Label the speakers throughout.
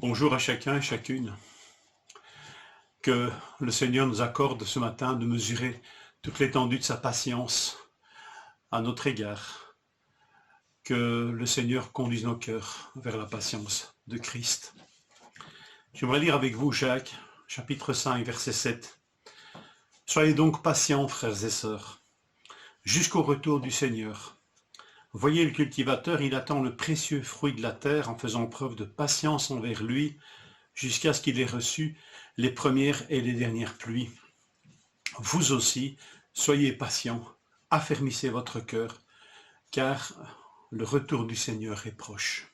Speaker 1: Bonjour à chacun et chacune. Que le Seigneur nous accorde ce matin de mesurer toute l'étendue de sa patience à notre égard. Que le Seigneur conduise nos cœurs vers la patience de Christ. J'aimerais lire avec vous Jacques, chapitre 5, verset 7. Soyez donc patients, frères et sœurs, jusqu'au retour du Seigneur. Voyez le cultivateur, il attend le précieux fruit de la terre en faisant preuve de patience envers lui, jusqu'à ce qu'il ait reçu les premières et les dernières pluies. Vous aussi, soyez patients, affermissez votre cœur, car le retour du Seigneur est proche.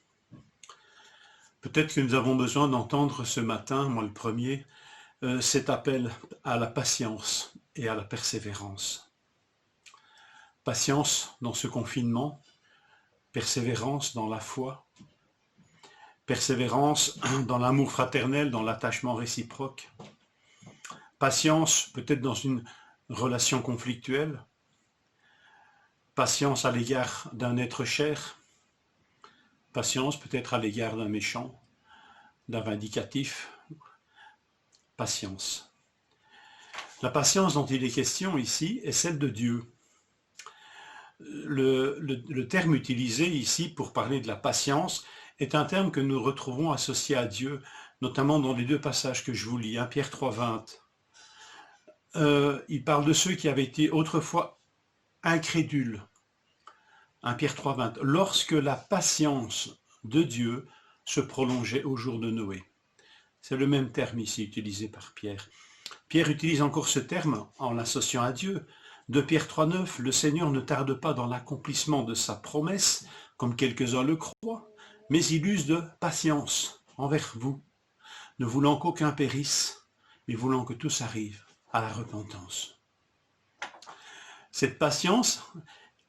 Speaker 1: Peut-être que nous avons besoin d'entendre ce matin, moi le premier, cet appel à la patience et à la persévérance. Patience dans ce confinement, persévérance dans la foi, persévérance dans l'amour fraternel, dans l'attachement réciproque, patience peut-être dans une relation conflictuelle, patience à l'égard d'un être cher, patience peut-être à l'égard d'un méchant, d'un vindicatif, patience. La patience dont il est question ici est celle de Dieu. Le terme utilisé ici pour parler de la patience est un terme que nous retrouvons associé à Dieu, notamment dans les deux passages que je vous lis, 1 Pierre 3, 20. Il parle de ceux qui avaient été autrefois incrédules. 1 Pierre 3, 20. Lorsque la patience de Dieu se prolongeait au jour de Noé. C'est le même terme ici utilisé par Pierre. Pierre utilise encore ce terme en l'associant à Dieu. 2 Pierre 3, 9, le Seigneur ne tarde pas dans l'accomplissement de sa promesse, comme quelques-uns le croient, mais il use de patience envers vous, ne voulant qu'aucun périsse, mais voulant que tous arrivent à la repentance. Cette patience,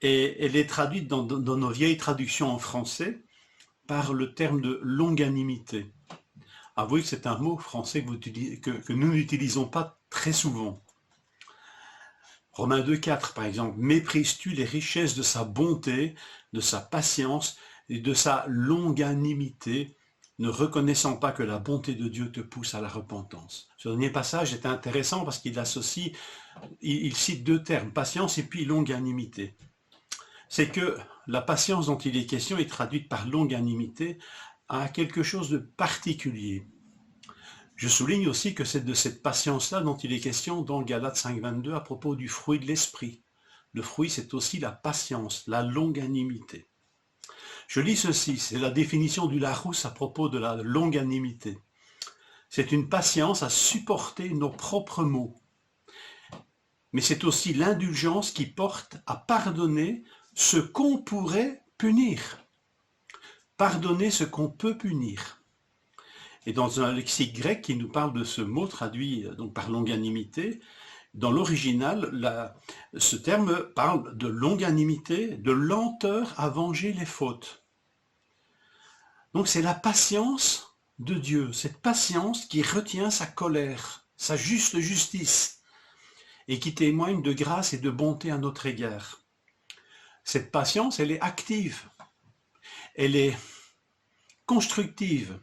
Speaker 1: elle est traduite dans nos vieilles traductions en français par le terme de longanimité. Avouez que c'est un mot français que nous n'utilisons pas très souvent. Romains 2, 4 par exemple, méprises-tu les richesses de sa bonté, de sa patience et de sa longanimité, ne reconnaissant pas que la bonté de Dieu te pousse à la repentance. Ce dernier passage est intéressant parce qu'il associe, il cite deux termes, patience et puis longanimité. C'est que la patience dont il est question est traduite par longanimité à quelque chose de particulier. Je souligne aussi que c'est de cette patience-là dont il est question dans Galates 5, 22 à propos du fruit de l'esprit. Le fruit, c'est aussi la patience, la longanimité. Je lis ceci, c'est la définition du Larousse à propos de la longanimité. C'est une patience à supporter nos propres maux. Mais c'est aussi l'indulgence qui porte à pardonner ce qu'on pourrait punir. Pardonner ce qu'on peut punir. Et dans un lexique grec qui nous parle de ce mot traduit donc par longanimité, dans l'original, ce terme parle de longanimité, de lenteur à venger les fautes. Donc c'est la patience de Dieu, cette patience qui retient sa colère, sa juste justice, et qui témoigne de grâce et de bonté à notre égard. Cette patience, elle est active, elle est constructive,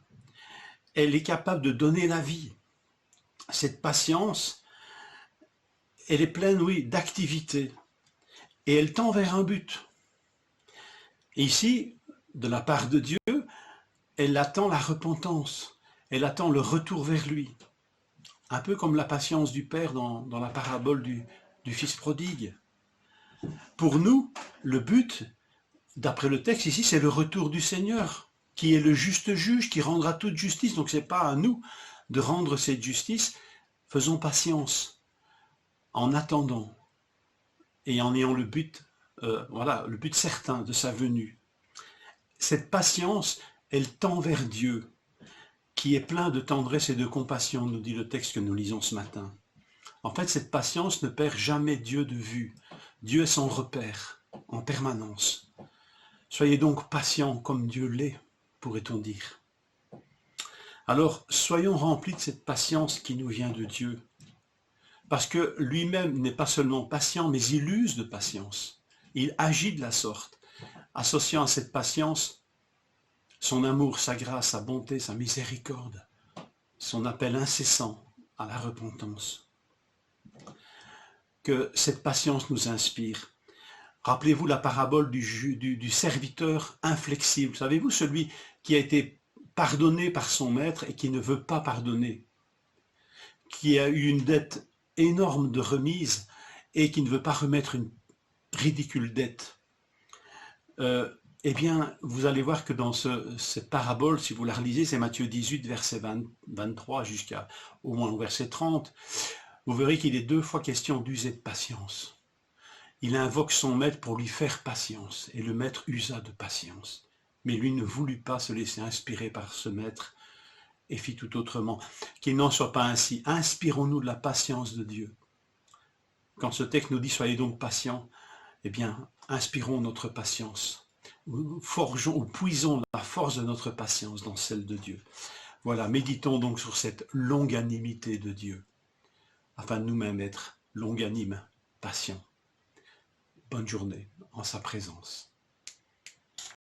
Speaker 1: elle est capable de donner la vie. Cette patience, elle est pleine, oui, d'activité. Et elle tend vers un but. Et ici, de la part de Dieu, elle attend la repentance. Elle attend le retour vers lui. Un peu comme la patience du Père dans la parabole du Fils prodigue. Pour nous, le but, d'après le texte ici, c'est le retour du Seigneur, qui est le juste juge, qui rendra toute justice. Donc ce n'est pas à nous de rendre cette justice. Faisons patience, en attendant, et en ayant le but, le but certain de sa venue. Cette patience, elle tend vers Dieu, qui est plein de tendresse et de compassion, nous dit le texte que nous lisons ce matin. En fait, cette patience ne perd jamais Dieu de vue. Dieu est son repère, en permanence. Soyez donc patients comme Dieu l'est, pourrait-on dire. Alors, soyons remplis de cette patience qui nous vient de Dieu. Parce que lui-même n'est pas seulement patient, mais il use de patience. Il agit de la sorte, associant à cette patience son amour, sa grâce, sa bonté, sa miséricorde, son appel incessant à la repentance. Que cette patience nous inspire. Rappelez-vous la parabole du serviteur inflexible. Savez-vous, celui qui a été pardonné par son maître et qui ne veut pas pardonner, qui a eu une dette énorme de remise et qui ne veut pas remettre une ridicule dette. Eh bien, vous allez voir que dans cette parabole, si vous la relisez, c'est Matthieu 18, verset 23 jusqu'à au moins au verset 30, vous verrez qu'il est 2 fois question d'user de patience. Il invoque son maître pour lui faire patience, et le maître usa de patience. Mais lui ne voulut pas se laisser inspirer par ce maître, et fit tout autrement. Qu'il n'en soit pas ainsi. Inspirons-nous de la patience de Dieu. Quand ce texte nous dit « Soyez donc patients », eh bien, inspirons notre patience. Forgeons ou puisons la force de notre patience dans celle de Dieu. Voilà, méditons donc sur cette longanimité de Dieu, afin de nous-mêmes être longanimes, patients. Bonne journée en sa présence.